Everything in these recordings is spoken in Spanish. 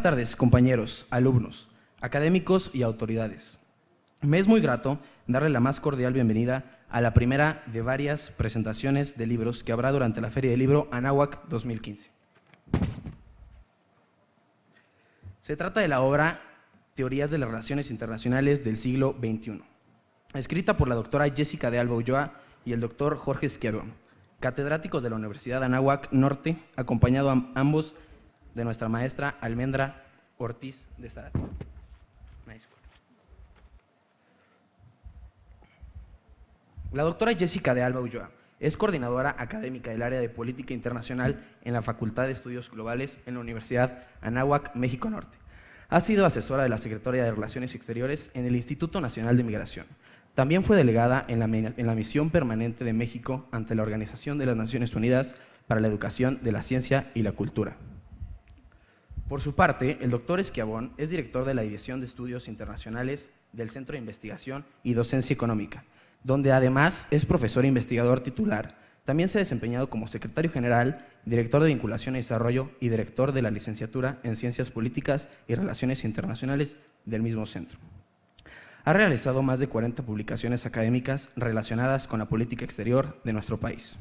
tardes, compañeros, alumnos, académicos y autoridades. Me es muy grato darle la más cordial bienvenida a la primera de varias presentaciones de libros que habrá durante la Feria del Libro Anáhuac 2015. Se trata de la obra Teorías de las Relaciones Internacionales del siglo XXI, escrita por la doctora Jessica de Alba Ulloa y el doctor Jorge Schiavone, catedráticos de la Universidad Anáhuac Norte, acompañado a ambos de nuestra maestra Almendra Ortiz de Zárate. La doctora Jessica de Alba Ulloa es coordinadora académica del área de Política Internacional en la Facultad de Estudios Globales en la Universidad Anáhuac, México Norte. Ha sido asesora de la Secretaría de Relaciones Exteriores en el Instituto Nacional de Migración. También fue delegada en la Misión Permanente de México ante la Organización de las Naciones Unidas para la Educación de la Ciencia y la Cultura. Por su parte, el doctor Schiavone es director de la División de Estudios Internacionales del Centro de Investigación y Docencia Económica, donde además es profesor e investigador titular. También se ha desempeñado como secretario general, director de Vinculación y Desarrollo y director de la Licenciatura en Ciencias Políticas y Relaciones Internacionales del mismo centro. Ha realizado más de 40 publicaciones académicas relacionadas con la política exterior de nuestro país.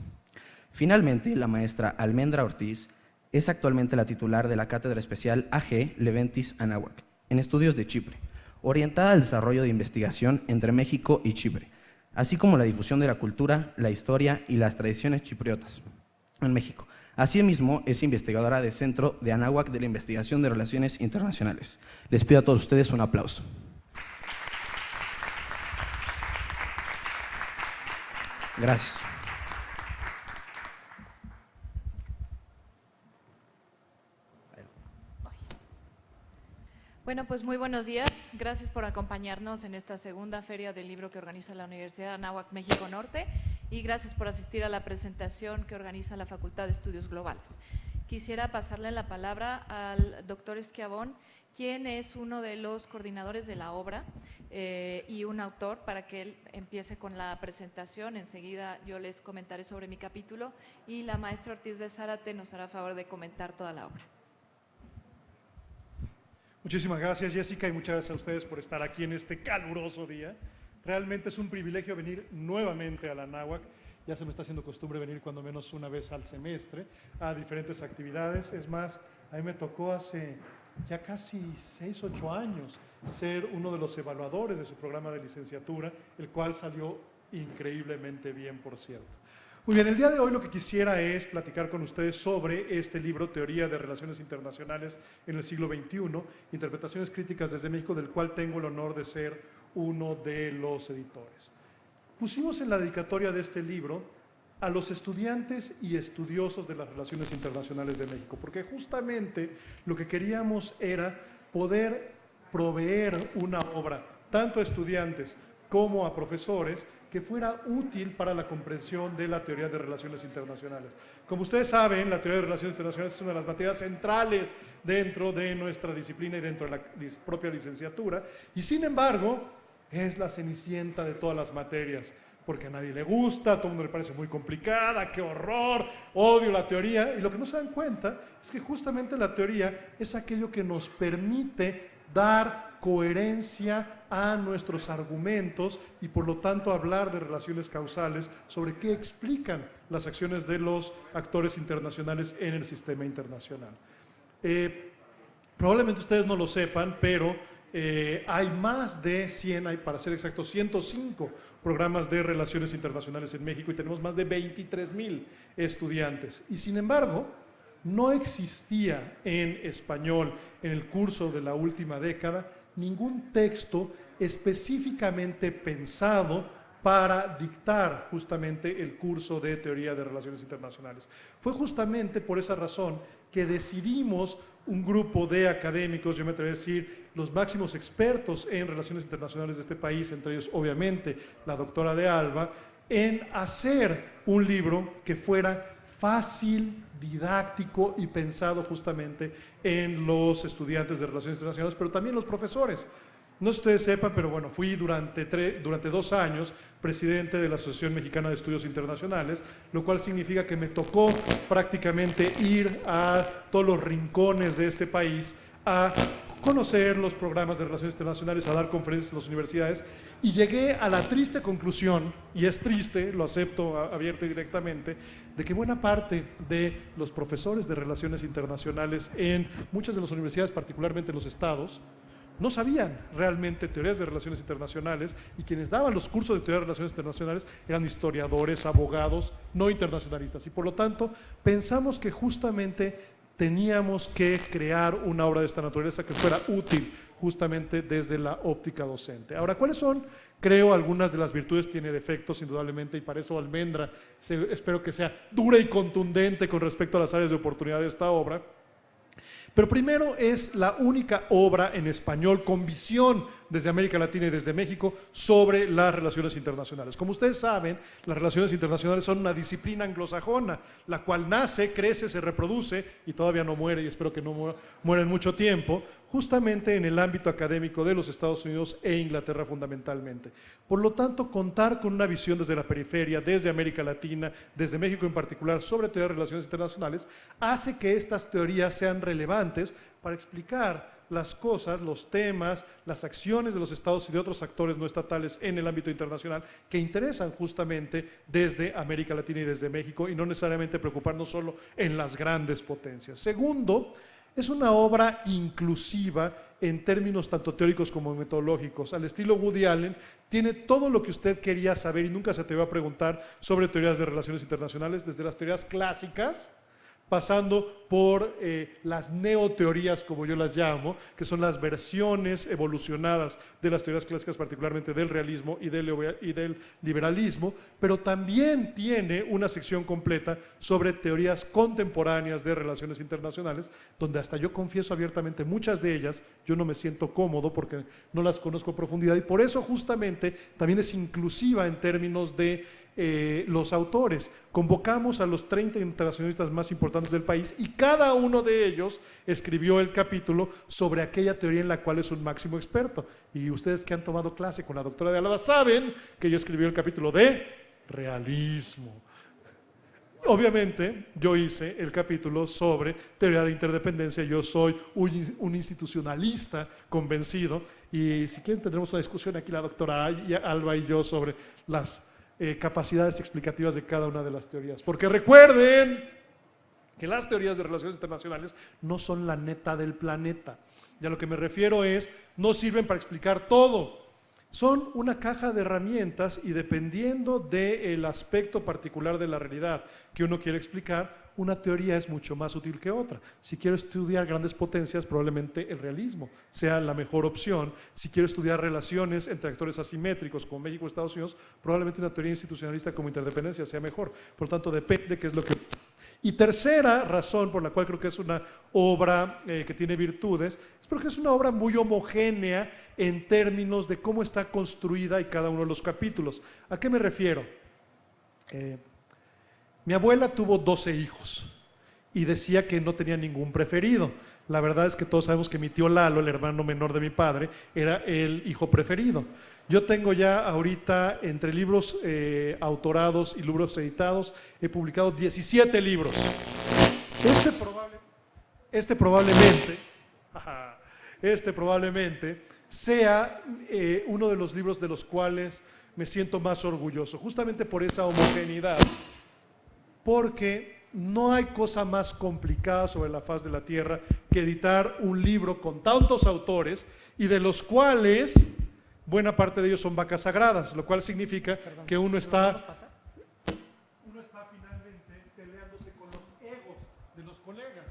Finalmente, la maestra Almendra Ortiz es actualmente la titular de la Cátedra Especial A.G. Leventis Anáhuac, en estudios de Chipre, orientada al desarrollo de investigación entre México y Chipre, así como la difusión de la cultura, la historia y las tradiciones chipriotas en México. Asimismo, es investigadora del Centro de Anáhuac de la Investigación de Relaciones Internacionales. Les pido a todos ustedes un aplauso. Gracias. Bueno, pues muy buenos días. Gracias por acompañarnos en esta segunda feria del libro que organiza la Universidad Anáhuac México Norte y gracias por asistir a la presentación que organiza la Facultad de Estudios Globales. Quisiera pasarle la palabra al doctor Schiavone, quien es uno de los coordinadores de la obra y un autor, para que él empiece con la presentación. Enseguida yo les comentaré sobre mi capítulo y la maestra Ortiz de Zárate nos hará favor de comentar toda la obra. Muchísimas gracias, Jessica, y muchas gracias a ustedes por estar aquí en este caluroso día. Realmente es un privilegio venir nuevamente a la Anáhuac. Ya se me está haciendo costumbre venir cuando menos una vez al semestre a diferentes actividades. Es más, a mí me tocó hace ya casi 6, 8 años ser uno de los evaluadores de su programa de licenciatura, el cual salió increíblemente bien, por cierto. Muy bien, el día de hoy lo que quisiera es platicar con ustedes sobre este libro, Teoría de Relaciones Internacionales en el siglo XXI, Interpretaciones Críticas desde México, del cual tengo el honor de ser uno de los editores. Pusimos en la dedicatoria de este libro a los estudiantes y estudiosos de las relaciones internacionales de México, porque justamente lo que queríamos era poder proveer una obra, tanto a estudiantes como a profesores, que fuera útil para la comprensión de la teoría de relaciones internacionales. Como ustedes saben, la teoría de relaciones internacionales es una de las materias centrales dentro de nuestra disciplina y dentro de la propia licenciatura, y sin embargo, es la cenicienta de todas las materias, porque a nadie le gusta, a todo el mundo le parece muy complicada, qué horror, odio la teoría, y lo que no se dan cuenta es que justamente la teoría es aquello que nos permite dar coherencia a nuestros argumentos y por lo tanto hablar de relaciones causales sobre qué explican las acciones de los actores internacionales en el sistema internacional. Probablemente ustedes no lo sepan, pero hay más de 100, hay, para ser exactos, 105 programas de relaciones internacionales en México y tenemos más de 23,000 estudiantes. Y sin embargo, no existía en español en el curso de la última década ningún texto específicamente pensado para dictar justamente el curso de Teoría de Relaciones Internacionales. Fue justamente por esa razón que decidimos un grupo de académicos, yo me atrevo a decir, los máximos expertos en relaciones internacionales de este país, entre ellos obviamente la doctora de Alba, en hacer un libro que fuera fácil, didáctico y pensado justamente en los estudiantes de Relaciones Internacionales, pero también los profesores. No sé si ustedes sepan, pero bueno, fui durante 2 años presidente de la Asociación Mexicana de Estudios Internacionales, lo cual significa que me tocó prácticamente ir a todos los rincones de este país a conocer los programas de relaciones internacionales, a dar conferencias en las universidades, y llegué a la triste conclusión, y es triste, lo acepto abierta y directamente, de que buena parte de los profesores de relaciones internacionales en muchas de las universidades, particularmente en los estados, no sabían realmente teorías de relaciones internacionales, y quienes daban los cursos de teoría de relaciones internacionales eran historiadores, abogados, no internacionalistas, y por lo tanto pensamos que justamente teníamos que crear una obra de esta naturaleza que fuera útil justamente desde la óptica docente. Ahora, ¿cuáles son? Creo algunas de las virtudes, tiene defectos indudablemente, y para eso Almendra espero que sea dura y contundente con respecto a las áreas de oportunidad de esta obra. Pero primero, es la única obra en español con visión desde América Latina y desde México sobre las relaciones internacionales. Como ustedes saben, las relaciones internacionales son una disciplina anglosajona, la cual nace, crece, se reproduce y todavía no muere, y espero que no muera en mucho tiempo, justamente en el ámbito académico de los Estados Unidos e Inglaterra fundamentalmente. Por lo tanto, contar con una visión desde la periferia, desde América Latina, desde México en particular, sobre teoría de relaciones internacionales, hace que estas teorías sean relevantes para explicar las cosas, los temas, las acciones de los estados y de otros actores no estatales en el ámbito internacional que interesan justamente desde América Latina y desde México, y no necesariamente preocuparnos solo en las grandes potencias. Segundo, es una obra inclusiva en términos tanto teóricos como metodológicos. Al estilo Woody Allen, tiene todo lo que usted quería saber y nunca se te va a preguntar sobre teorías de relaciones internacionales, desde las teorías clásicas, pasando por las neoteorías, como yo las llamo, que son las versiones evolucionadas de las teorías clásicas, particularmente del realismo y del liberalismo, pero también tiene una sección completa sobre teorías contemporáneas de relaciones internacionales, donde hasta yo confieso abiertamente, muchas de ellas yo no me siento cómodo porque no las conozco a profundidad, y por eso justamente también es inclusiva en términos de los autores. Convocamos a los 30 internacionalistas más importantes del país y cada uno de ellos escribió el capítulo sobre aquella teoría en la cual es un máximo experto. Y ustedes que han tomado clase con la doctora de Álava saben que yo escribí el capítulo de realismo. Obviamente, yo hice el capítulo sobre teoría de interdependencia. Yo soy un institucionalista convencido, y si quieren tendremos una discusión aquí la doctora Alba y yo sobre las capacidades explicativas de cada una de las teorías. Porque recuerden que las teorías de relaciones internacionales no son la neta del planeta. Y a lo que me refiero es, no sirven para explicar todo. Son una caja de herramientas, y dependiendo del aspecto particular de la realidad que uno quiere explicar, una teoría es mucho más útil que otra. Si quiero estudiar grandes potencias, probablemente el realismo sea la mejor opción. Si quiero estudiar relaciones entre actores asimétricos como México y Estados Unidos, probablemente una teoría institucionalista como interdependencia sea mejor. Por lo tanto, depende qué es lo que... Y tercera razón por la cual creo que es una obra que tiene virtudes, es porque es una obra muy homogénea en términos de cómo está construida y cada uno de los capítulos. ¿A qué me refiero? Mi abuela tuvo 12 hijos y decía que no tenía ningún preferido. La verdad es que todos sabemos que mi tío Lalo, el hermano menor de mi padre, era el hijo preferido. Yo tengo ya ahorita, entre libros autorados y libros editados, he publicado 17 libros. Este probablemente sea uno de los libros de los cuales me siento más orgulloso, justamente por esa homogeneidad, porque no hay cosa más complicada sobre la faz de la tierra que editar un libro con tantos autores, y de los cuales buena parte de ellos son vacas sagradas, lo cual significa que uno está finalmente peleándose con los egos de los colegas,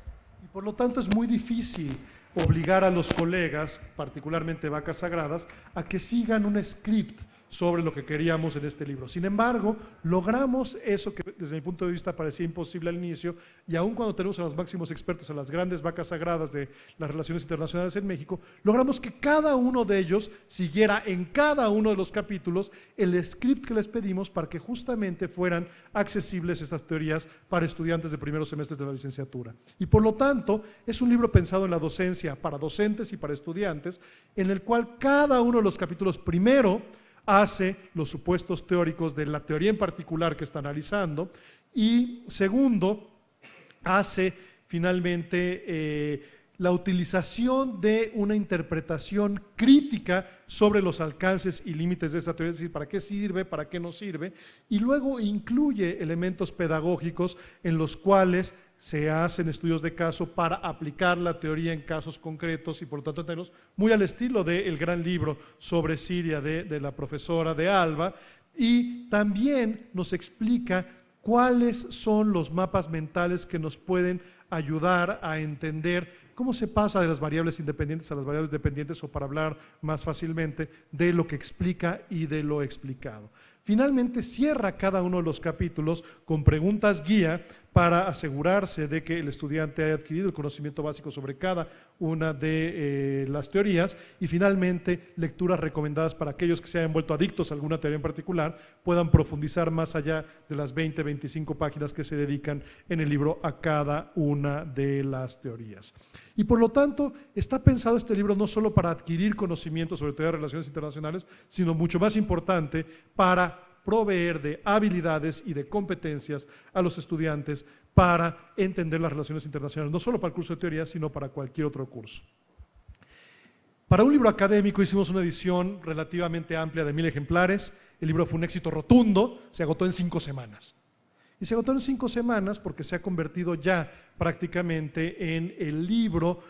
y por lo tanto es muy difícil obligar a los colegas, particularmente vacas sagradas, a que sigan un script sobre lo que queríamos en este libro. Sin embargo, logramos eso que desde mi punto de vista parecía imposible al inicio, y aun cuando tenemos a los máximos expertos, a las grandes vacas sagradas de las relaciones internacionales en México, logramos que cada uno de ellos siguiera en cada uno de los capítulos el script que les pedimos para que justamente fueran accesibles estas teorías para estudiantes de primeros semestres de la licenciatura. Y por lo tanto, es un libro pensado en la docencia, para docentes y para estudiantes, en el cual cada uno de los capítulos primero hace los supuestos teóricos de la teoría en particular que está analizando, y segundo, hace finalmente la utilización de una interpretación crítica sobre los alcances y límites de esta teoría, es decir, para qué sirve, para qué no sirve, y luego incluye elementos pedagógicos en los cuales se hacen estudios de caso para aplicar la teoría en casos concretos y por lo tanto tenemos muy al estilo del gran libro sobre Siria de la profesora de Alba, y también nos explica cuáles son los mapas mentales que nos pueden ayudar a entender cómo se pasa de las variables independientes a las variables dependientes, o para hablar más fácilmente, de lo que explica y de lo explicado. Finalmente cierra cada uno de los capítulos con preguntas guía para asegurarse de que el estudiante haya adquirido el conocimiento básico sobre cada una de las teorías, y finalmente lecturas recomendadas para aquellos que se hayan vuelto adictos a alguna teoría en particular, puedan profundizar más allá de las 20-25 páginas que se dedican en el libro a cada una de las teorías. Y por lo tanto, está pensado este libro no solo para adquirir conocimiento sobre teoría de relaciones internacionales, sino mucho más importante, para proveer de habilidades y de competencias a los estudiantes para entender las relaciones internacionales, no solo para el curso de teoría, sino para cualquier otro curso. Para un libro académico hicimos una edición relativamente amplia de 1000 ejemplares. El libro fue un éxito rotundo, se agotó en 5 semanas. Y se agotó en 5 semanas porque se ha convertido ya prácticamente en el libro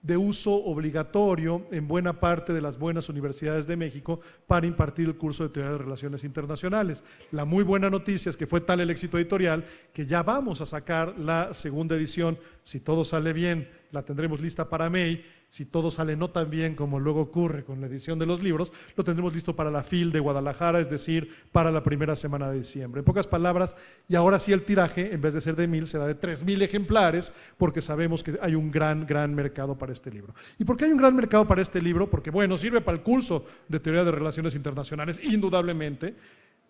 de uso obligatorio en buena parte de las buenas universidades de México para impartir el curso de Teoría de Relaciones Internacionales. La muy buena noticia es que fue tal el éxito editorial que ya vamos a sacar la segunda edición. Si todo sale bien, la tendremos lista para May. Si todo sale no tan bien como luego ocurre con la edición de los libros, lo tendremos listo para la FIL de Guadalajara, es decir, para la primera semana de diciembre. En pocas palabras, y ahora sí el tiraje, en vez de ser de 1000, será de 3000 ejemplares, porque sabemos que hay un gran mercado para este libro. ¿Y por qué hay un gran mercado para este libro? Porque, bueno, sirve para el curso de Teoría de Relaciones Internacionales, indudablemente.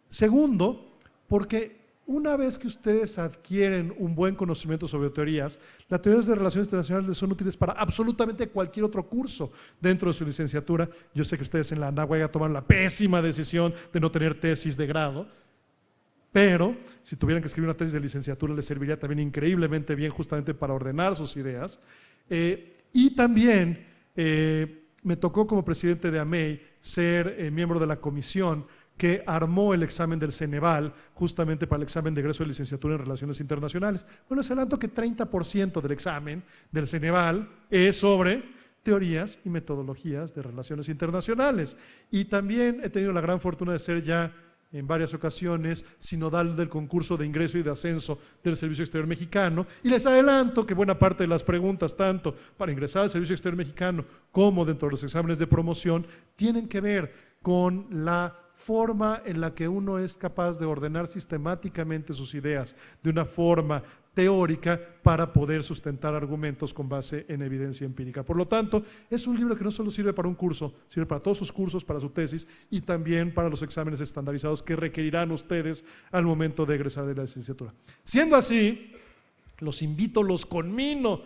Segundo, porque una vez que ustedes adquieren un buen conocimiento sobre teorías, las teorías de relaciones internacionales son útiles para absolutamente cualquier otro curso dentro de su licenciatura. Yo sé que ustedes en la Anáhuac ya tomaron la pésima decisión de no tener tesis de grado, pero si tuvieran que escribir una tesis de licenciatura les serviría también increíblemente bien justamente para ordenar sus ideas. Y también me tocó como presidente de AMEI ser miembro de la comisión que armó el examen del Ceneval justamente para el examen de egreso de licenciatura en Relaciones Internacionales. Bueno, les adelanto que 30% del examen del Ceneval es sobre teorías y metodologías de relaciones internacionales. Y también he tenido la gran fortuna de ser ya en varias ocasiones sinodal del concurso de ingreso y de ascenso del Servicio Exterior Mexicano, y les adelanto que buena parte de las preguntas, tanto para ingresar al Servicio Exterior Mexicano como dentro de los exámenes de promoción, tienen que ver con la forma en la que uno es capaz de ordenar sistemáticamente sus ideas de una forma teórica para poder sustentar argumentos con base en evidencia empírica. Por lo tanto, es un libro que no solo sirve para un curso, sirve para todos sus cursos, para su tesis y también para los exámenes estandarizados que requerirán ustedes al momento de egresar de la licenciatura. Siendo así, los invito, los conmino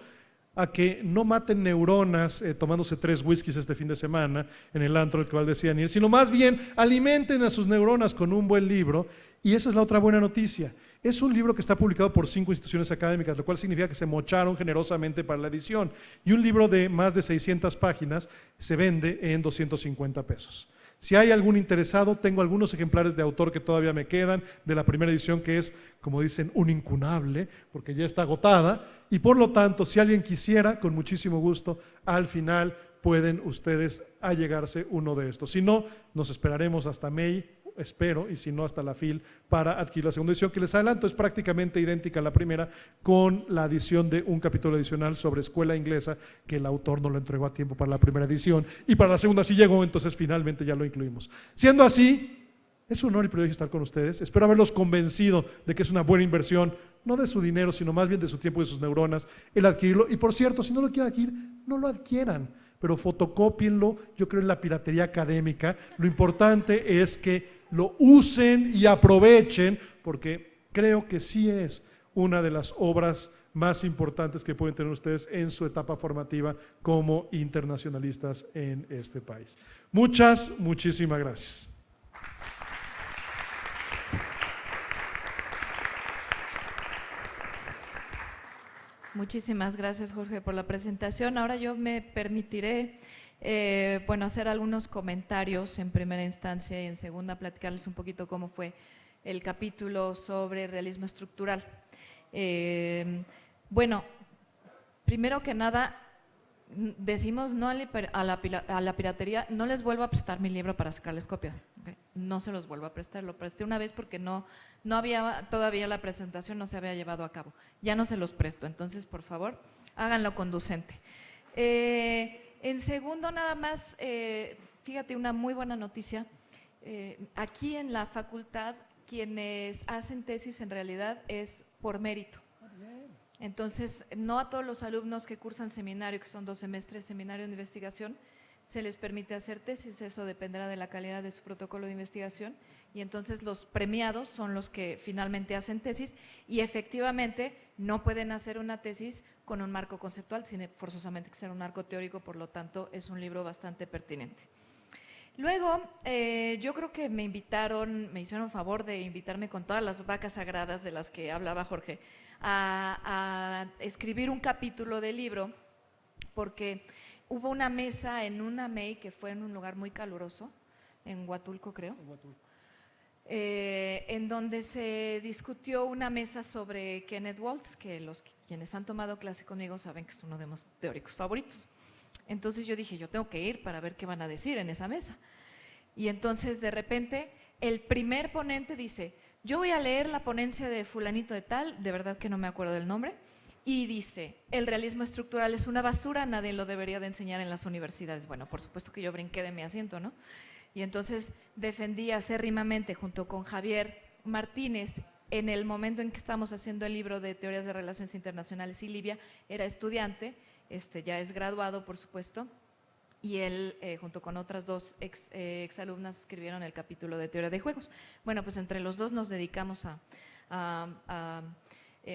a que no maten neuronas tomándose 3 whiskies este fin de semana en el antro al cual decían ir, sino más bien alimenten a sus neuronas con un buen libro. Y esa es la otra buena noticia. Es un libro que está publicado por 5 instituciones académicas, lo cual significa que se mocharon generosamente para la edición. Y un libro de más de 600 páginas se vende en 250 pesos. Si hay algún interesado, tengo algunos ejemplares de autor que todavía me quedan, de la primera edición que es, como dicen, un incunable, porque ya está agotada, y por lo tanto, si alguien quisiera, con muchísimo gusto, al final pueden ustedes allegarse uno de estos. Si no, nos esperaremos hasta May, espero, y si no hasta la FIL, para adquirir la segunda edición, que les adelanto es prácticamente idéntica a la primera, con la adición de un capítulo adicional sobre escuela inglesa, que el autor no lo entregó a tiempo para la primera edición, y para la segunda sí llegó, entonces finalmente ya lo incluimos. Siendo así, es un honor y privilegio estar con ustedes. Espero haberlos convencido de que es una buena inversión, no de su dinero, sino más bien de su tiempo y de sus neuronas, el adquirirlo. Y por cierto, si no lo quieren adquirir, no lo adquieran, pero fotocópienlo. Yo creo en la piratería académica. Lo importante es que lo usen y aprovechen, porque creo que sí es una de las obras más importantes que pueden tener ustedes en su etapa formativa como internacionalistas en este país. Muchísimas gracias. Muchísimas gracias, Jorge, por la presentación. Ahora yo me permitiré hacer algunos comentarios en primera instancia y en segunda platicarles un poquito cómo fue el capítulo sobre realismo estructural. Bueno, primero que nada, decimos no a la piratería. No les vuelvo a prestar mi libro para sacarles copia, ¿okay? No se los vuelvo a prestar, lo presté una vez porque no había todavía la presentación, no se había llevado a cabo. Ya no se los presto, entonces por favor háganlo conducente. En segundo, nada más, fíjate, una muy buena noticia. Aquí en la facultad, quienes hacen tesis en realidad es por mérito. Entonces, no a todos los alumnos que cursan seminario, que son 2 semestres, seminario de investigación, se les permite hacer tesis. Eso dependerá de la calidad de su protocolo de investigación. Y entonces los premiados son los que finalmente hacen tesis y efectivamente no pueden hacer una tesis con un marco conceptual, tiene forzosamente que ser un marco teórico, por lo tanto es un libro bastante pertinente. Luego, yo creo que me hicieron favor de invitarme con todas las vacas sagradas de las que hablaba Jorge, a escribir un capítulo del libro, porque hubo una mesa en una MEI que fue en un lugar muy caluroso, en Huatulco creo, en donde se discutió una mesa sobre Kenneth Waltz, que quienes han tomado clase conmigo saben que es uno de mis teóricos favoritos. Entonces yo dije, yo tengo que ir para ver qué van a decir en esa mesa. Y entonces de repente el primer ponente dice, yo voy a leer la ponencia de fulanito de tal, de verdad que no me acuerdo del nombre, y dice, el realismo estructural es una basura, nadie lo debería de enseñar en las universidades. Bueno, por supuesto que yo brinqué de mi asiento, ¿no? Y entonces defendí acérrimamente junto con Javier Martínez, en el momento en que estamos haciendo el libro de Teorías de Relaciones Internacionales y Libia, era estudiante, ya es graduado, por supuesto, y él, junto con otras 2 exalumnas, escribieron el capítulo de Teoría de Juegos. Bueno, pues entre los 2 nos dedicamos a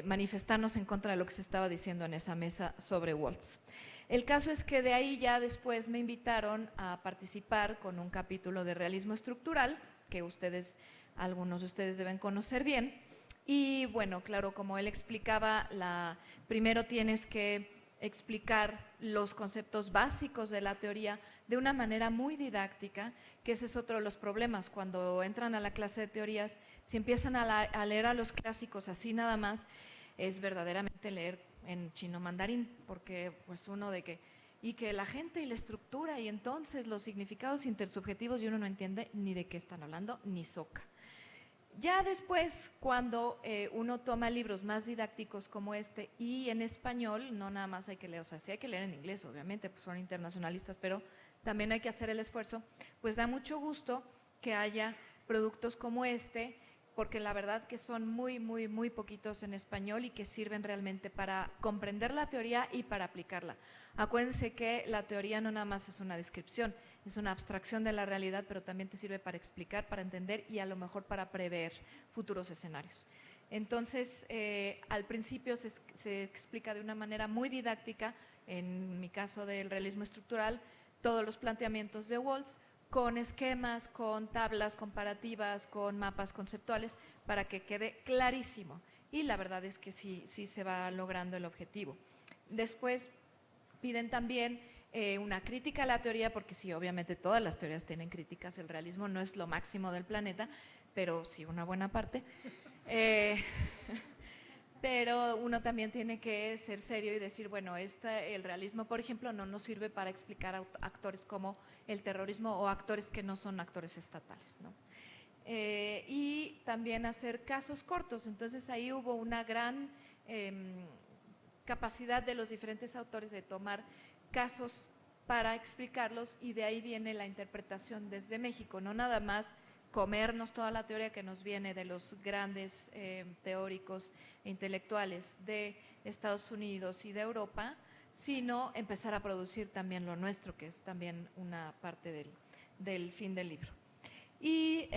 manifestarnos en contra de lo que se estaba diciendo en esa mesa sobre Waltz. El caso es que de ahí ya después me invitaron a participar con un capítulo de realismo estructural, que algunos de ustedes deben conocer bien. Y bueno, claro, como él explicaba, primero tienes que explicar los conceptos básicos de la teoría de una manera muy didáctica, que ese es otro de los problemas. Cuando entran a la clase de teorías, si empiezan a leer a los clásicos así nada más, es verdaderamente leer en chino mandarín, porque pues y que la gente y la estructura y entonces los significados intersubjetivos, y uno no entiende ni de qué están hablando, ni soca. Ya después, cuando uno toma libros más didácticos como este y en español, no nada más hay que leer, o sea, sí hay que leer en inglés, obviamente, pues son internacionalistas, pero también hay que hacer el esfuerzo, pues da mucho gusto que haya productos como este, porque la verdad que son muy, muy, muy poquitos en español y que sirven realmente para comprender la teoría y para aplicarla. Acuérdense que la teoría no nada más es una descripción, es una abstracción de la realidad, pero también te sirve para explicar, para entender y a lo mejor para prever futuros escenarios. Entonces, al principio se explica de una manera muy didáctica, en mi caso del realismo estructural, todos los planteamientos de Waltz, con esquemas, con tablas comparativas, con mapas conceptuales, para que quede clarísimo. Y la verdad es que sí se va logrando el objetivo. Después piden también una crítica a la teoría, porque sí, obviamente todas las teorías tienen críticas, el realismo no es lo máximo del planeta, pero sí una buena parte. Pero uno también tiene que ser serio y decir, bueno, el realismo, por ejemplo, no nos sirve para explicar actores como el terrorismo o actores que no son actores estatales, ¿no? Y también hacer casos cortos. Entonces ahí hubo una gran capacidad de los diferentes autores de tomar casos para explicarlos, y de ahí viene la interpretación desde México, no nada más comernos toda la teoría que nos viene de los grandes teóricos e intelectuales de Estados Unidos y de Europa, sino empezar a producir también lo nuestro, que es también una parte del fin del libro. Y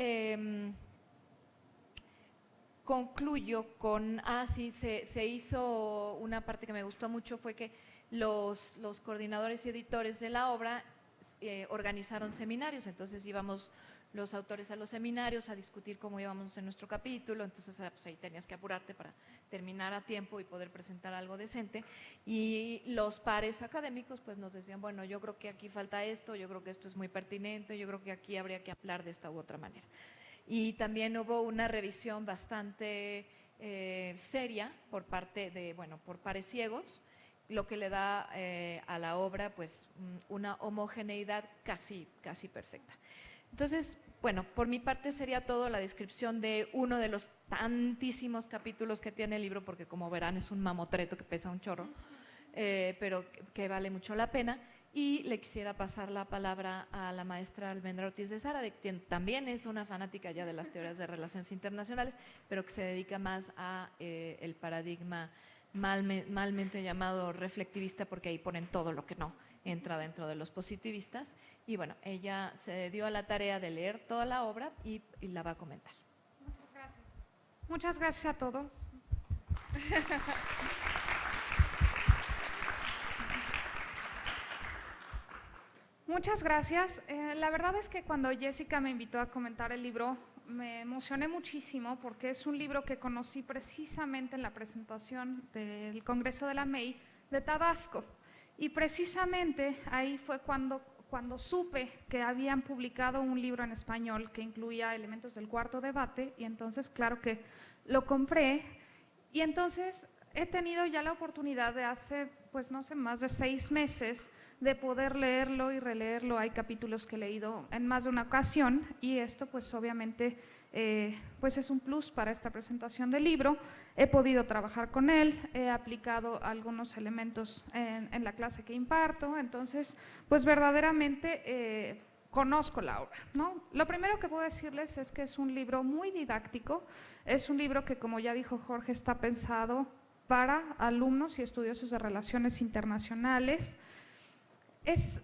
concluyo con, se hizo una parte que me gustó mucho, fue que los coordinadores y editores de la obra organizaron seminarios, entonces íbamos los autores a los seminarios a discutir cómo íbamos en nuestro capítulo, entonces pues ahí tenías que apurarte para terminar a tiempo y poder presentar algo decente. Y los pares académicos pues nos decían, bueno, yo creo que aquí falta esto, yo creo que esto es muy pertinente, yo creo que aquí habría que hablar de esta u otra manera. Y también hubo una revisión bastante seria por parte de, por pares ciegos, lo que le da a la obra pues una homogeneidad casi perfecta. Entonces, bueno, por mi parte sería todo la descripción de uno de los tantísimos capítulos que tiene el libro, porque como verán es un mamotreto que pesa un chorro, pero que vale mucho la pena. Y le quisiera pasar la palabra a la maestra Almendra Ortiz de Sara, de quien también es una fanática ya de las teorías de relaciones internacionales, pero que se dedica más a el paradigma malmente llamado reflectivista, porque ahí ponen todo lo que no entra dentro de los positivistas. Y bueno, ella se dio a la tarea de leer toda la obra y la va a comentar. Muchas gracias. Muchas gracias a todos. Muchas gracias. La verdad es que cuando Jessica me invitó a comentar el libro, me emocioné muchísimo porque es un libro que conocí precisamente en la presentación del Congreso de la MEI de Tabasco. Y precisamente ahí fue cuando supe que habían publicado un libro en español que incluía elementos del cuarto debate, y entonces claro que lo compré, y entonces he tenido ya la oportunidad de hace, pues no sé, más de 6 meses de poder leerlo y releerlo. Hay capítulos que he leído en más de una ocasión, y esto pues obviamente pues es un plus para esta presentación del libro. He podido trabajar con él, he aplicado algunos elementos en la clase que imparto, entonces pues verdaderamente conozco la obra, ¿no? Lo primero que puedo decirles es que es un libro muy didáctico, es un libro que, como ya dijo Jorge, está pensado para alumnos y estudiosos de relaciones internacionales. Es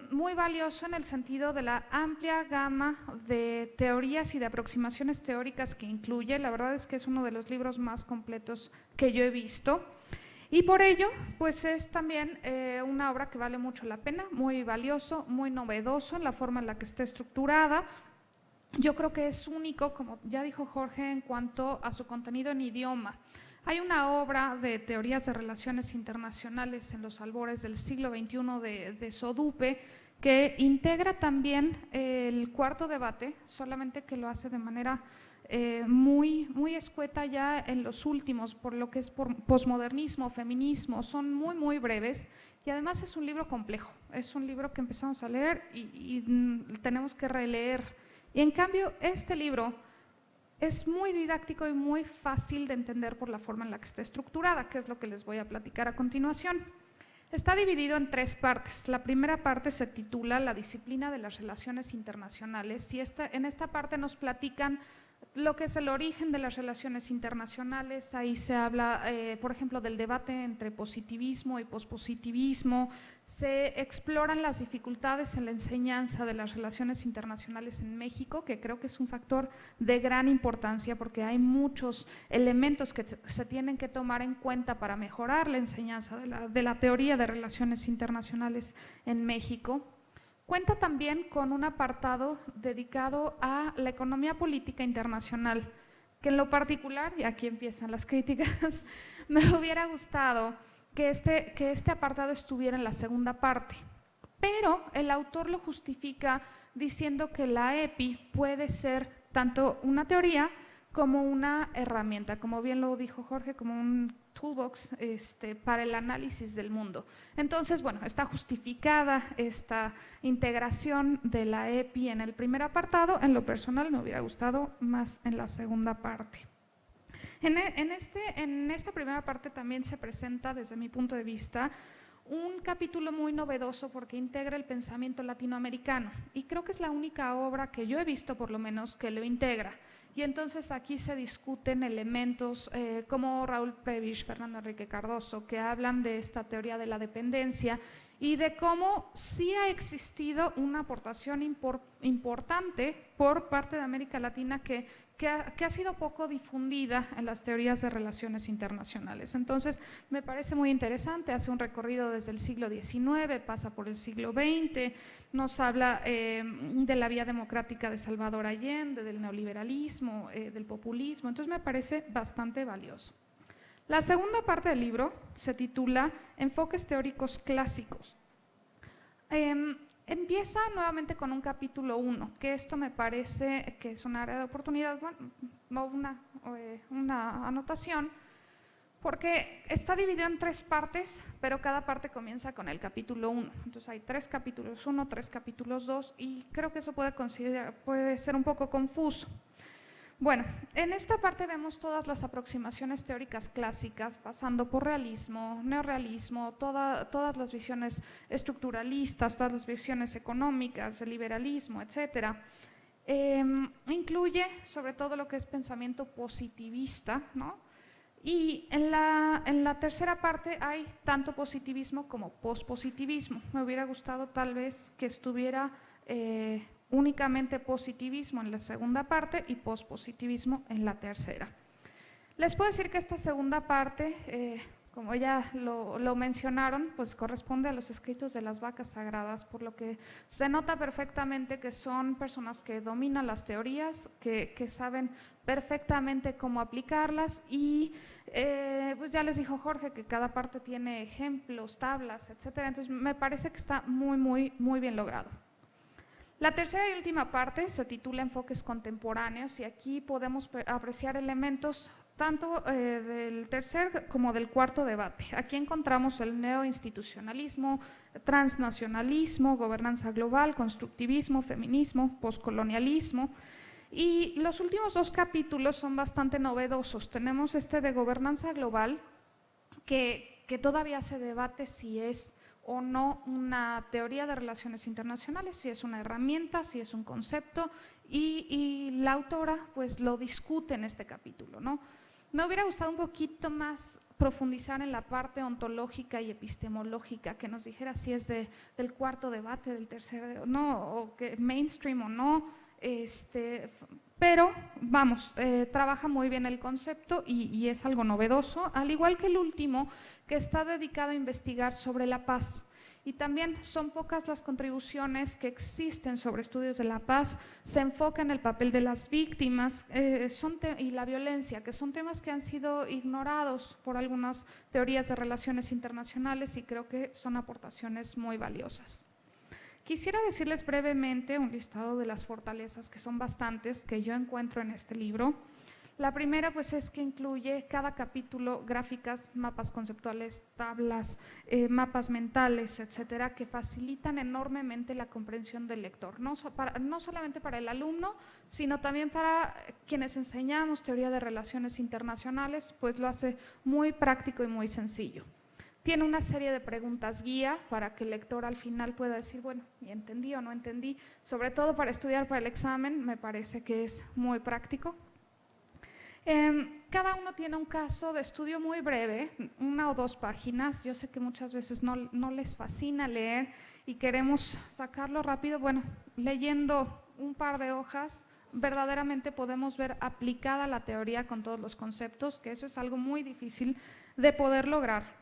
muy valioso en el sentido de la amplia gama de teorías y de aproximaciones teóricas que incluye. La verdad es que es uno de los libros más completos que yo he visto, y por ello pues es también una obra que vale mucho la pena, muy valioso, muy novedoso en la forma en la que está estructurada. Yo creo que es único, como ya dijo Jorge, en cuanto a su contenido en idioma. Hay una obra de teorías de relaciones internacionales en los albores del siglo XXI de Sodupe, que integra también el cuarto debate, solamente que lo hace de manera muy escueta ya en los últimos, por lo que es por posmodernismo, feminismo, son muy breves, y además es un libro complejo, es un libro que empezamos a leer y tenemos que releer. Y en cambio este libro es muy didáctico y muy fácil de entender por la forma en la que está estructurada, que es lo que les voy a platicar a continuación. Está dividido en 3 partes. La primera parte se titula La disciplina de las relaciones internacionales, y en esta parte nos platican lo que es el origen de las relaciones internacionales. Ahí se habla, por ejemplo, del debate entre positivismo y pospositivismo, se exploran las dificultades en la enseñanza de las relaciones internacionales en México, que creo que es un factor de gran importancia porque hay muchos elementos que se tienen que tomar en cuenta para mejorar la enseñanza de la teoría de relaciones internacionales en México. Cuenta también con un apartado dedicado a la economía política internacional, que en lo particular, y aquí empiezan las críticas, me hubiera gustado que este apartado estuviera en la segunda parte, pero el autor lo justifica diciendo que la EPI puede ser tanto una teoría como una herramienta, como bien lo dijo Jorge, como un toolbox para el análisis del mundo. Entonces, bueno, está justificada esta integración de la EPI en el primer apartado. En lo personal me hubiera gustado más en la segunda parte. En esta primera parte también se presenta, desde mi punto de vista, un capítulo muy novedoso porque integra el pensamiento latinoamericano, y creo que es la única obra que yo he visto, por lo menos, que lo integra. Y entonces aquí se discuten elementos como Raúl Prebisch, Fernando Enrique Cardoso, que hablan de esta teoría de la dependencia y de cómo sí ha existido una aportación importante por parte de América Latina que ha sido poco difundida en las teorías de relaciones internacionales. Entonces, me parece muy interesante, hace un recorrido desde el siglo XIX, pasa por el siglo XX, nos habla de la vía democrática de Salvador Allende, del neoliberalismo, del populismo, entonces me parece bastante valioso. La segunda parte del libro se titula Enfoques teóricos clásicos. Empieza nuevamente con un capítulo 1, que esto me parece que es un área de oportunidad, bueno, no una anotación, porque está dividido en 3 partes, pero cada parte comienza con el capítulo 1. Entonces hay 3 capítulos 1, 3 capítulos 2, y creo que eso puede ser un poco confuso. Bueno, en esta parte vemos todas las aproximaciones teóricas clásicas, pasando por realismo, neorrealismo, todas las visiones estructuralistas, todas las visiones económicas, el liberalismo, etcétera. Incluye sobre todo lo que es pensamiento positivista, ¿no? Y en la tercera parte hay tanto positivismo como pospositivismo. Me hubiera gustado tal vez que estuviera únicamente positivismo en la segunda parte y pospositivismo en la tercera. Les puedo decir que esta segunda parte, como ya lo mencionaron, pues corresponde a los escritos de las vacas sagradas, por lo que se nota perfectamente que son personas que dominan las teorías, que saben perfectamente cómo aplicarlas y pues ya les dijo Jorge que cada parte tiene ejemplos, tablas, etcétera. Entonces me parece que está muy bien logrado. La tercera y última parte se titula Enfoques contemporáneos y aquí podemos apreciar elementos tanto del tercer como del cuarto debate. Aquí encontramos el neoinstitucionalismo, transnacionalismo, gobernanza global, constructivismo, feminismo, poscolonialismo. Y los últimos 2 capítulos son bastante novedosos. Tenemos este de gobernanza global que todavía se debate si es o no una teoría de relaciones internacionales, si es una herramienta, si es un concepto, y la autora pues lo discute en este capítulo, ¿no? Me hubiera gustado un poquito más profundizar en la parte ontológica y epistemológica, que nos dijera si es del cuarto debate, del tercer, no, o que mainstream o no, pero vamos, trabaja muy bien el concepto y es algo novedoso, al igual que el último, que está dedicado a investigar sobre la paz. Y también son pocas las contribuciones que existen sobre estudios de la paz, se enfoca en el papel de las víctimas y la violencia, que son temas que han sido ignorados por algunas teorías de relaciones internacionales y creo que son aportaciones muy valiosas. Quisiera decirles brevemente un listado de las fortalezas, que son bastantes, que yo encuentro en este libro. La primera pues es que incluye cada capítulo gráficas, mapas conceptuales, tablas, mapas mentales, etcétera, que facilitan enormemente la comprensión del lector, no solamente para el alumno, sino también para quienes enseñamos teoría de relaciones internacionales, pues lo hace muy práctico y muy sencillo. Tiene una serie de preguntas guía para que el lector al final pueda decir, bueno, ¿y entendí o no entendí? Sobre todo para estudiar para el examen, me parece que es muy práctico. Cada uno tiene un caso de estudio muy breve, 1 o 2 páginas. Yo sé que muchas veces no les fascina leer y queremos sacarlo rápido. Bueno, leyendo un par de hojas, verdaderamente podemos ver aplicada la teoría con todos los conceptos, que eso es algo muy difícil de poder lograr.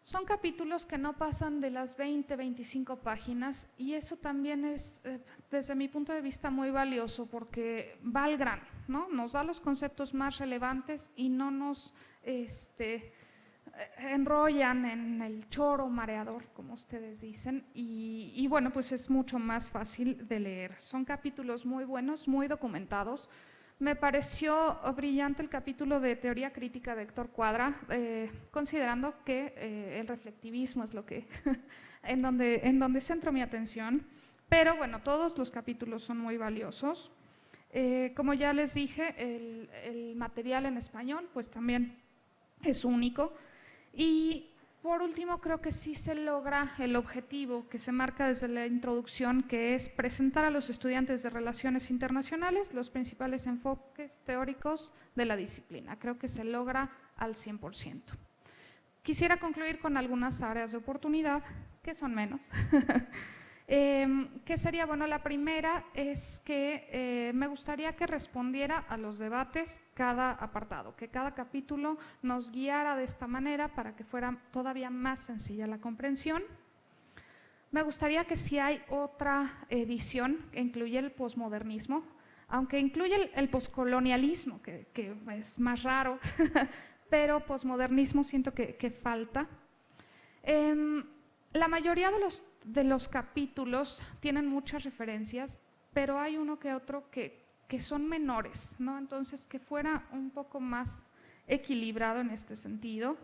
Son capítulos que no pasan de las 20, 25 páginas y eso también es, desde mi punto de vista, muy valioso porque va al grano, ¿no? Nos da los conceptos más relevantes y no nos enrollan en el choro mareador, como ustedes dicen, y bueno, pues es mucho más fácil de leer. Son capítulos muy buenos, muy documentados. Me pareció brillante el capítulo de teoría crítica de Héctor Cuadra, considerando que el reflectivismo es lo que en donde centro mi atención, pero bueno, todos los capítulos son muy valiosos. Como ya les dije, el material en español pues también es único y por último creo que sí se logra el objetivo que se marca desde la introducción, que es presentar a los estudiantes de Relaciones Internacionales los principales enfoques teóricos de la disciplina. Creo que se logra al 100%. Quisiera concluir con algunas áreas de oportunidad que son menos. ¿Qué sería? Bueno, la primera es que me gustaría que respondiera a los debates cada apartado, que cada capítulo nos guiara de esta manera para que fuera todavía más sencilla la comprensión. Me gustaría que si hay otra edición que incluya el posmodernismo, aunque incluye el poscolonialismo, que es más raro, pero posmodernismo siento que falta. La mayoría de los capítulos tienen muchas referencias, pero hay uno que otro que son menores, ¿no? Entonces, que fuera un poco más equilibrado en este sentido.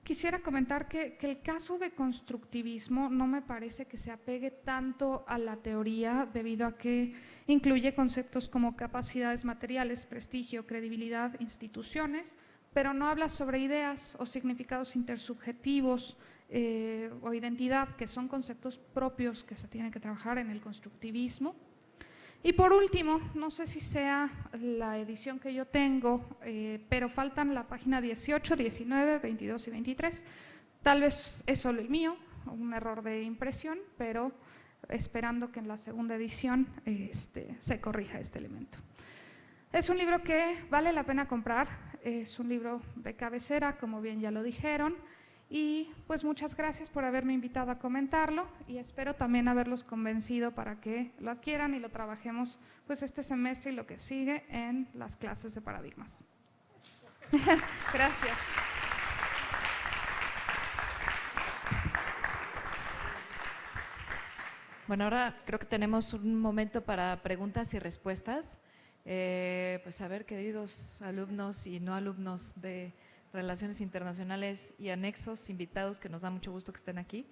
Quisiera comentar que el caso de constructivismo no me parece que se apegue tanto a la teoría, debido a que incluye conceptos como capacidades materiales, prestigio, credibilidad, instituciones, pero no habla sobre ideas o significados intersubjetivos o identidad, que son conceptos propios que se tienen que trabajar en el constructivismo. Y por último, no sé si sea la edición que yo tengo, pero faltan la página 18, 19, 22 y 23. Tal vez es solo el mío, un error de impresión, pero esperando que en la segunda edición se corrija este elemento. Es un libro que vale la pena comprar, es un libro de cabecera, como bien ya lo dijeron, y pues muchas gracias por haberme invitado a comentarlo y espero también haberlos convencido para que lo adquieran y lo trabajemos pues este semestre y lo que sigue en las clases de paradigmas. Gracias. Bueno, ahora creo que tenemos un momento para preguntas y respuestas. Pues a ver, queridos alumnos y no alumnos de Relaciones Internacionales y Anexos, invitados, que nos da mucho gusto que estén aquí.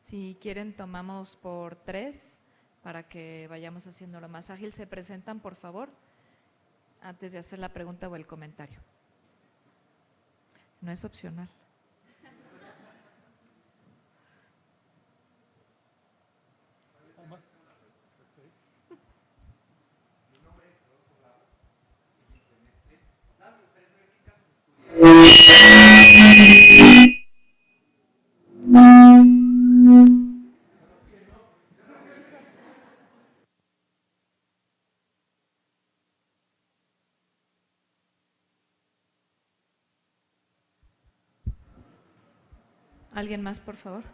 Si quieren, tomamos por 3 para que vayamos haciéndolo más ágil. Se presentan, por favor, antes de hacer la pregunta o el comentario. No es opcional. ¿Alguien más, por favor?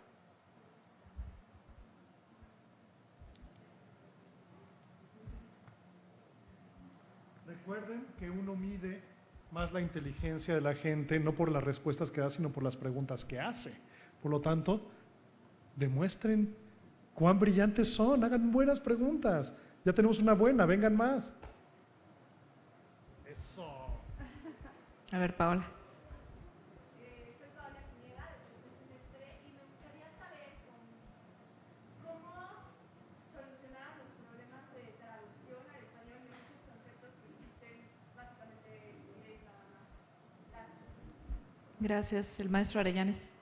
Recuerden que uno mide más la inteligencia de la gente, no por las respuestas que da, sino por las preguntas que hace. Por lo tanto, demuestren cuán brillantes son, hagan buenas preguntas. Ya tenemos una buena, vengan más. Eso. A ver, Paola. Soy Paola Zuniga, de tercer semestre, y me gustaría saber cómo solucionar los problemas de traducción al español de muchos conceptos que existen básicamente en inglés nada más. Gracias. Gracias. El maestro Arellanes.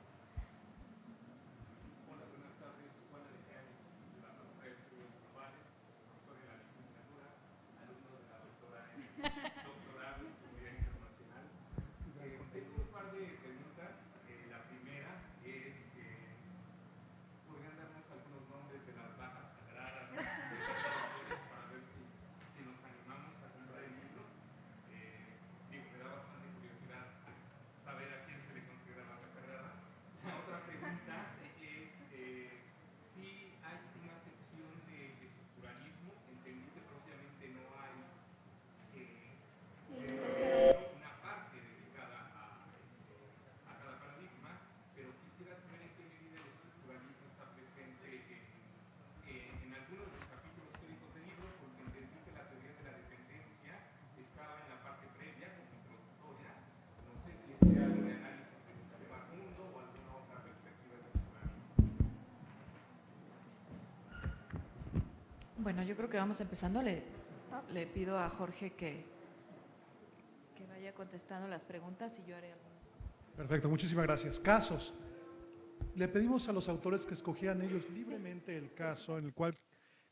Bueno, yo creo que vamos empezando. Le pido a Jorge que vaya contestando las preguntas y yo haré algunos. Perfecto, muchísimas gracias. Casos. Le pedimos a los autores que escogieran ellos libremente el caso en el cual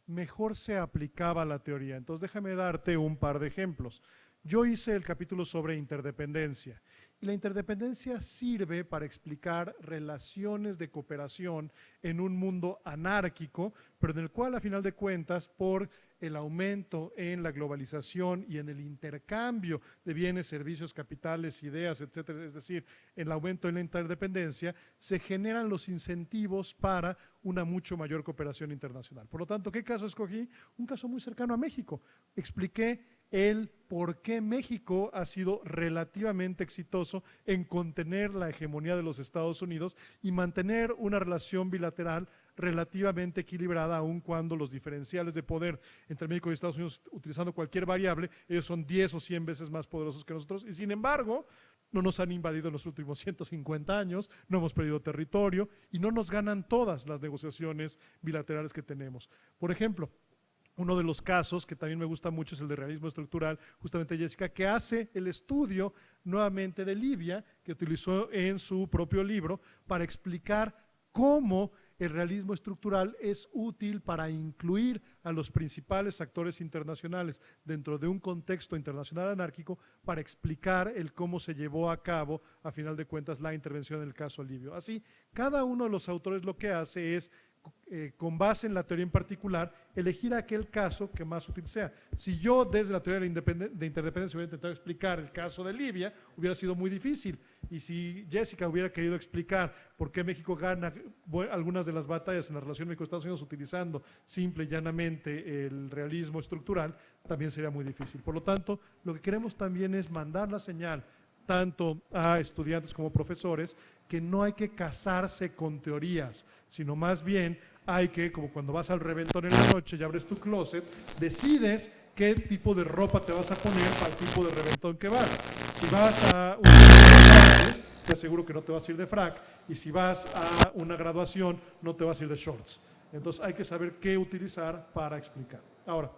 mejor se aplicaba la teoría. Entonces déjame darte un par de ejemplos. Yo hice el capítulo sobre interdependencia. Y la interdependencia sirve para explicar relaciones de cooperación en un mundo anárquico, pero en el cual, a final de cuentas, por el aumento en la globalización y en el intercambio de bienes, servicios, capitales, ideas, etcétera, es decir, en el aumento en la interdependencia, se generan los incentivos para una mucho mayor cooperación internacional. Por lo tanto, ¿qué caso escogí? Un caso muy cercano a México. Expliqué el por qué México ha sido relativamente exitoso en contener la hegemonía de los Estados Unidos y mantener una relación bilateral relativamente equilibrada, aun cuando los diferenciales de poder entre México y Estados Unidos, utilizando cualquier variable, ellos son 10 o 100 veces más poderosos que nosotros, y sin embargo, no nos han invadido en los últimos 150 años, no hemos perdido territorio y no nos ganan todas las negociaciones bilaterales que tenemos. Por ejemplo, uno de los casos que también me gusta mucho es el de realismo estructural, justamente Jessica, que hace el estudio nuevamente de Libia, que utilizó en su propio libro, para explicar cómo el realismo estructural es útil para incluir a los principales actores internacionales dentro de un contexto internacional anárquico para explicar el cómo se llevó a cabo, a final de cuentas, la intervención en el caso libio. Así, cada uno de los autores lo que hace es, con base en la teoría en particular, elegir aquel caso que más útil sea. Si yo desde la teoría de interdependencia hubiera intentado explicar el caso de Libia, hubiera sido muy difícil. Y si Jessica hubiera querido explicar por qué México gana algunas de las batallas en la relación México-Estados Unidos utilizando simple y llanamente el realismo estructural, también sería muy difícil. Por lo tanto, lo que queremos también es mandar la señal tanto a estudiantes como profesores, que no hay que casarse con teorías, sino más bien hay que, como cuando vas al reventón en la noche y abres tu closet, decides qué tipo de ropa te vas a poner para el tipo de reventón que vas. Si vas a un frac, te aseguro que no te vas a ir de frac, y si vas a una graduación, no te vas a ir de shorts. Entonces hay que saber qué utilizar para explicar. Ahora,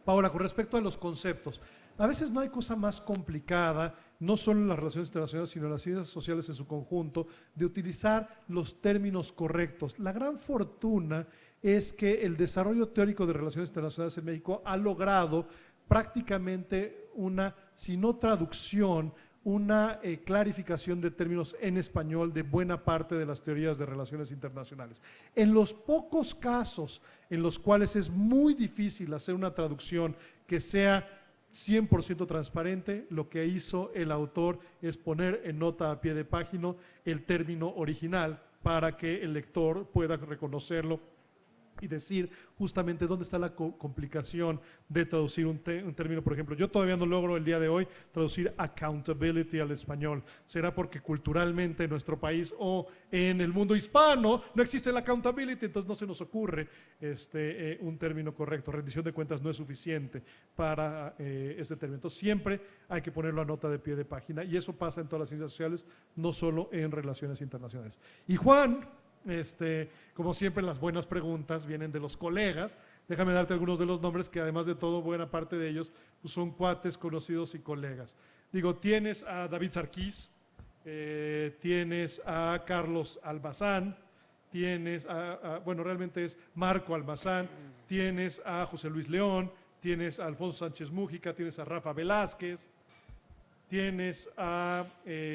Paola, con respecto a los conceptos, a veces no hay cosa más complicada, no solo en las relaciones internacionales, sino en las ciencias sociales en su conjunto, de utilizar los términos correctos. La gran fortuna es que el desarrollo teórico de relaciones internacionales en México ha logrado prácticamente una, si no traducción, una clarificación de términos en español de buena parte de las teorías de relaciones internacionales. En los pocos casos en los cuales es muy difícil hacer una traducción que sea 100% transparente, lo que hizo el autor es poner en nota a pie de página el término original para que el lector pueda reconocerlo y decir justamente dónde está la complicación de traducir un término. Por ejemplo, yo todavía no logro el día de hoy traducir accountability al español. Será porque culturalmente en nuestro país o en el mundo hispano no existe la accountability, entonces no se nos ocurre un término correcto. Rendición de cuentas no es suficiente para este término. Entonces siempre hay que ponerlo a nota de pie de página, y eso pasa en todas las ciencias sociales, no solo en relaciones internacionales. Y Juan, como siempre, las buenas preguntas vienen de los colegas. Déjame darte algunos de los nombres que, además de todo, buena parte de ellos pues, son cuates, conocidos y colegas. Digo, tienes a David Sarkis, tienes a Carlos Almazán, tienes bueno, realmente es Marco Almazán, tienes a José Luis León, tienes a Alfonso Sánchez Mújica, tienes a Rafa Velázquez, tienes a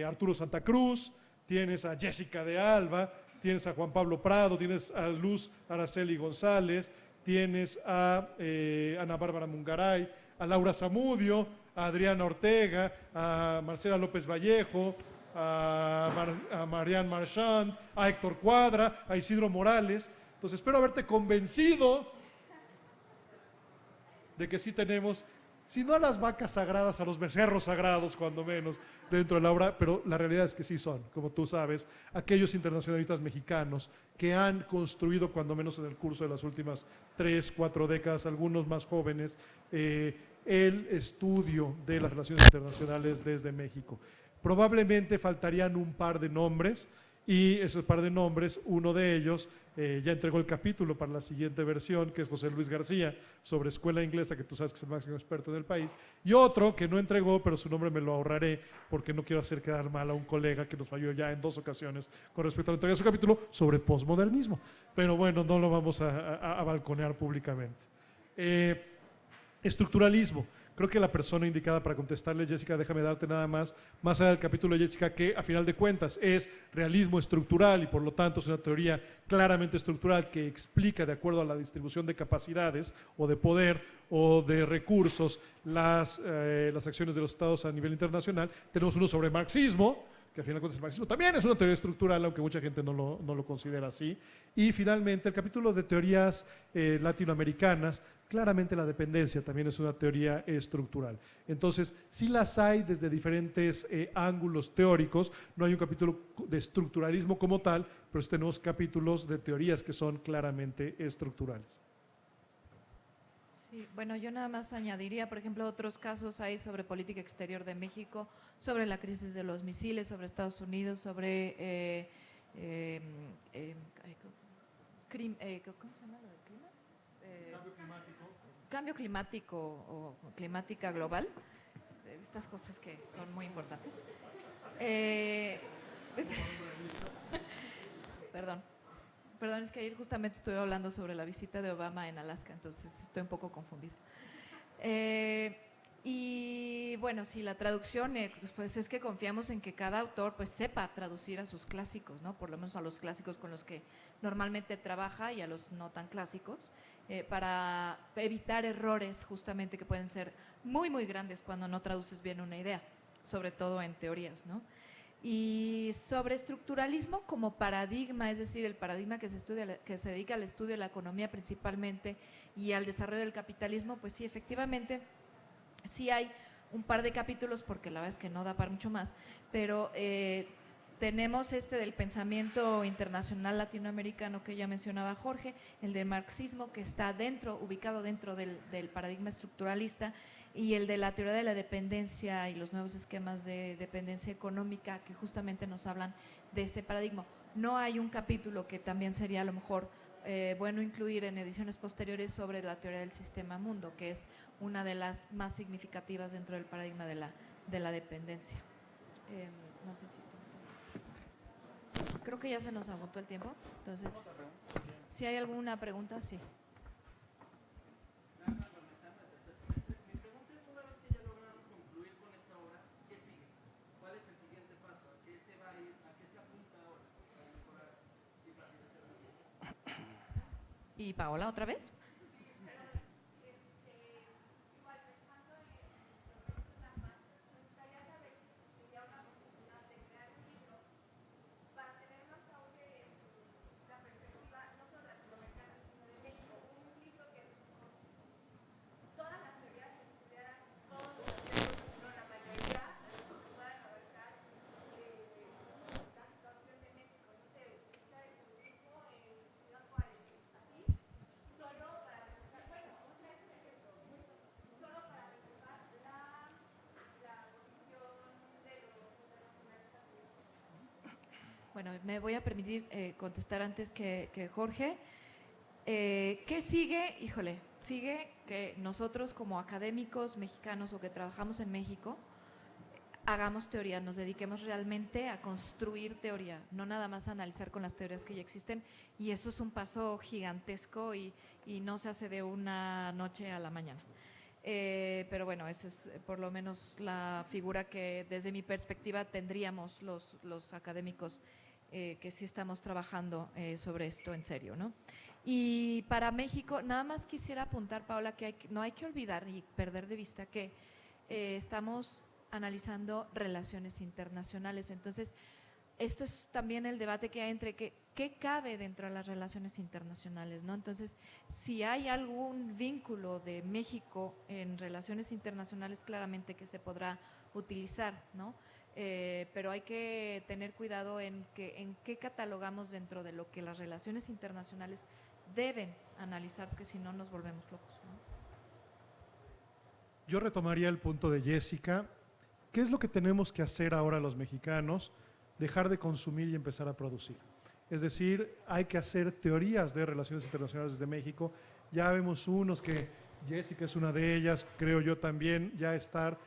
Arturo Santa Cruz, tienes a Jessica de Alba, tienes a Juan Pablo Prado, tienes a Luz Araceli González, tienes a Ana Bárbara Mungaray, a Laura Zamudio, a Adriana Ortega, a Marcela López Vallejo, a Marianne Marchand, a Héctor Cuadra, a Isidro Morales. Entonces espero haberte convencido de que sí tenemos, si no a las vacas sagradas, a los becerros sagrados, cuando menos, dentro de la obra, pero la realidad es que sí son, como tú sabes, aquellos internacionalistas mexicanos que han construido, cuando menos en el curso de las últimas 3, 4 décadas, algunos más jóvenes, el estudio de las relaciones internacionales desde México. Probablemente faltarían un par de nombres, y esos par de nombres, uno de ellos ya entregó el capítulo para la siguiente versión, que es José Luis García, sobre escuela inglesa, que tú sabes que es el máximo experto del país, y otro que no entregó, pero su nombre me lo ahorraré, porque no quiero hacer quedar mal a un colega que nos falló ya en 2 ocasiones con respecto a la entrega de su capítulo sobre posmodernismo. Pero bueno, no lo vamos a balconear públicamente. Estructuralismo. creo que la persona indicada para contestarle, Jessica, déjame darte nada más allá del capítulo de Jessica, que a final de cuentas es realismo estructural y por lo tanto es una teoría claramente estructural que explica de acuerdo a la distribución de capacidades o de poder o de recursos las acciones de los estados a nivel internacional. Tenemos uno sobre marxismo, que al final de cuentas el marxismo también es una teoría estructural, aunque mucha gente no lo considera así. Y finalmente el capítulo de teorías latinoamericanas, claramente la dependencia también es una teoría estructural. Entonces, sí las hay desde diferentes ángulos teóricos, no hay un capítulo de estructuralismo como tal, pero sí tenemos capítulos de teorías que son claramente estructurales. Sí, bueno, yo nada más añadiría, por ejemplo, otros casos hay sobre política exterior de México, sobre la crisis de los misiles, sobre Estados Unidos, sobre ¿cómo se llama lo del clima? Cambio climático o climática global, estas cosas que son muy importantes. Perdón, es que ayer justamente estuve hablando sobre la visita de Obama en Alaska, entonces estoy un poco confundida. Y bueno, sí, la traducción, pues es que confiamos en que cada autor pues sepa traducir a sus clásicos, ¿no? Por lo menos a los clásicos con los que normalmente trabaja y a los no tan clásicos, para evitar errores justamente que pueden ser muy, muy grandes cuando no traduces bien una idea, sobre todo en teorías, ¿no? Y sobre estructuralismo como paradigma, es decir, el paradigma que se dedica al estudio de la economía principalmente y al desarrollo del capitalismo, pues sí, efectivamente, sí hay un par de capítulos, porque la verdad es que no da para mucho más, pero tenemos este del pensamiento internacional latinoamericano que ya mencionaba Jorge, el del marxismo que está ubicado dentro del paradigma estructuralista, y el de la teoría de la dependencia y los nuevos esquemas de dependencia económica que justamente nos hablan de este paradigma. No hay un capítulo que también sería a lo mejor bueno incluir en ediciones posteriores sobre la teoría del sistema mundo, que es una de las más significativas dentro del paradigma de la dependencia. No sé si… Creo que ya se nos agotó el tiempo, entonces, si hay alguna pregunta, sí. ¿Y Paola otra vez? Bueno, me voy a permitir contestar antes que Jorge. ¿Qué sigue? Híjole, sigue que nosotros como académicos mexicanos o que trabajamos en México hagamos teoría, nos dediquemos realmente a construir teoría, no nada más a analizar con las teorías que ya existen, y eso es un paso gigantesco y no se hace de una noche a la mañana. Pero bueno, esa es por lo menos la figura que desde mi perspectiva tendríamos los académicos que sí estamos trabajando sobre esto en serio, ¿no? Y para México, nada más quisiera apuntar, Paola, que no hay que olvidar y perder de vista que estamos analizando relaciones internacionales. Entonces, esto es también el debate que hay entre qué cabe dentro de las relaciones internacionales, ¿no? Entonces, si hay algún vínculo de México en relaciones internacionales, claramente que se podrá utilizar, ¿no? Pero hay que tener cuidado en qué catalogamos dentro de lo que las relaciones internacionales deben analizar, porque si no nos volvemos locos, ¿no? Yo retomaría el punto de Jessica. ¿Qué es lo que tenemos que hacer ahora los mexicanos? Dejar de consumir y empezar a producir. Es decir, hay que hacer teorías de relaciones internacionales desde México. Ya vemos unos que Jessica es una de ellas, creo yo también, ya estar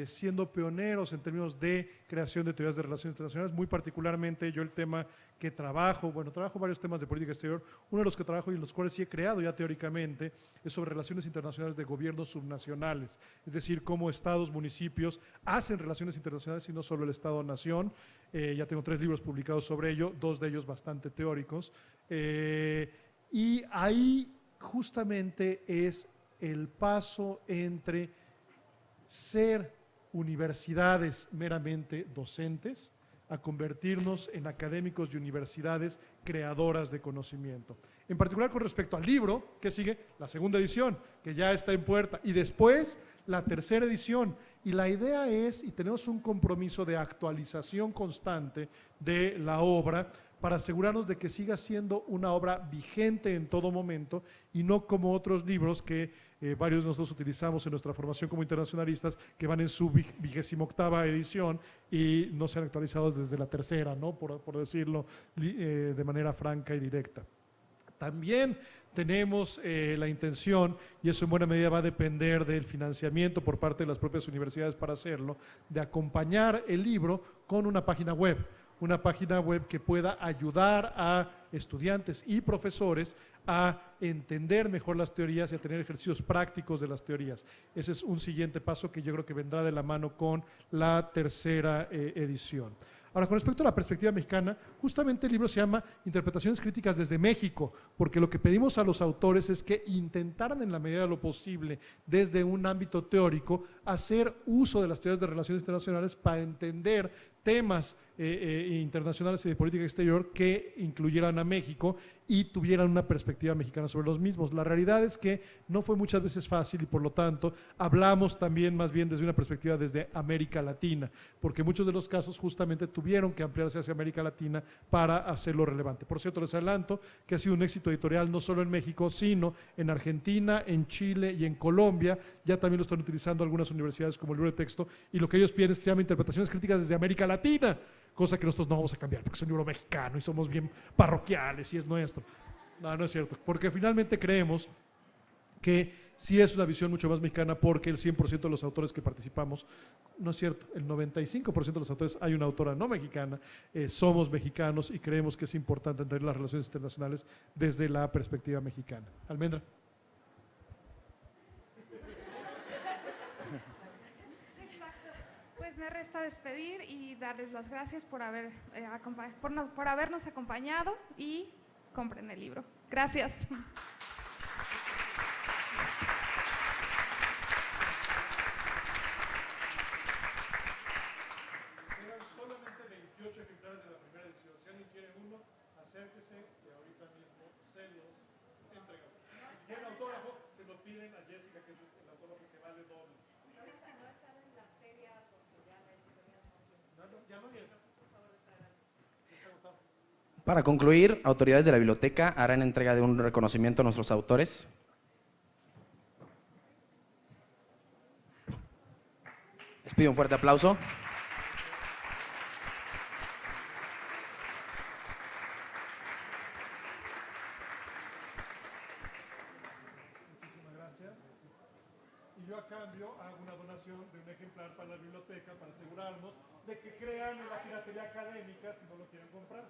siendo pioneros en términos de creación de teorías de relaciones internacionales, muy particularmente yo el tema que trabajo varios temas de política exterior, uno de los que trabajo y en los cuales sí he creado ya teóricamente es sobre relaciones internacionales de gobiernos subnacionales, es decir, cómo estados, municipios hacen relaciones internacionales y no solo el Estado-nación. Ya tengo 3 libros publicados sobre ello, 2 de ellos bastante teóricos, y ahí justamente es el paso entre ser universidades meramente docentes a convertirnos en académicos y universidades creadoras de conocimiento. En particular con respecto al libro, que sigue la segunda edición, que ya está en puerta, y después la tercera edición. Y la idea es, y tenemos un compromiso de actualización constante de la obra, para asegurarnos de que siga siendo una obra vigente en todo momento y no como otros libros que varios de nosotros utilizamos en nuestra formación como internacionalistas, que van en su 28ª edición y no se han actualizado desde la tercera, ¿no? por decirlo de manera franca y directa. También tenemos la intención, y eso en buena medida va a depender del financiamiento por parte de las propias universidades para hacerlo, de acompañar el libro con una página web que pueda ayudar a estudiantes y profesores a entender mejor las teorías y a tener ejercicios prácticos de las teorías. Ese es un siguiente paso que yo creo que vendrá de la mano con la tercera edición. Ahora, con respecto a la perspectiva mexicana, justamente el libro se llama Interpretaciones críticas desde México, porque lo que pedimos a los autores es que intentaran en la medida de lo posible, desde un ámbito teórico, hacer uso de las teorías de relaciones internacionales para entender temas internacionales y de política exterior que incluyeran a México y tuvieran una perspectiva mexicana sobre los mismos. La realidad es que no fue muchas veces fácil y por lo tanto hablamos también más bien desde una perspectiva desde América Latina, porque muchos de los casos justamente tuvieron que ampliarse hacia América Latina para hacerlo relevante. Por cierto, les adelanto que ha sido un éxito editorial no solo en México, sino en Argentina, en Chile y en Colombia. Ya también lo están utilizando algunas universidades como libro de texto y lo que ellos piden es que se llame Interpretaciones críticas desde América Latina, cosa que nosotros no vamos a cambiar porque es un libro mexicano y somos bien parroquiales y es nuestro. No, no es cierto, porque finalmente creemos que sí es una visión mucho más mexicana porque el 100% de los autores que participamos, no es cierto, el 95% de los autores, hay una autora no mexicana, somos mexicanos y creemos que es importante entender las relaciones internacionales desde la perspectiva mexicana. Almendra. Pues me resta despedir y darles las gracias por habernos acompañado y compren el libro. Gracias. Eran solamente 28 ejemplares de la primera edición. Si alguien quiere uno, acérquese y ahorita mismo se los entregamos. Si quieren autógrafo, se lo piden a Jessica, que es el autógrafo que vale doble. Para concluir, autoridades de la biblioteca harán entrega de un reconocimiento a nuestros autores. Les pido un fuerte aplauso. Muchísimas gracias. Y yo a cambio hago una donación de un ejemplar para la biblioteca para asegurarnos de que crean en la piratería académica si no lo quieren comprar.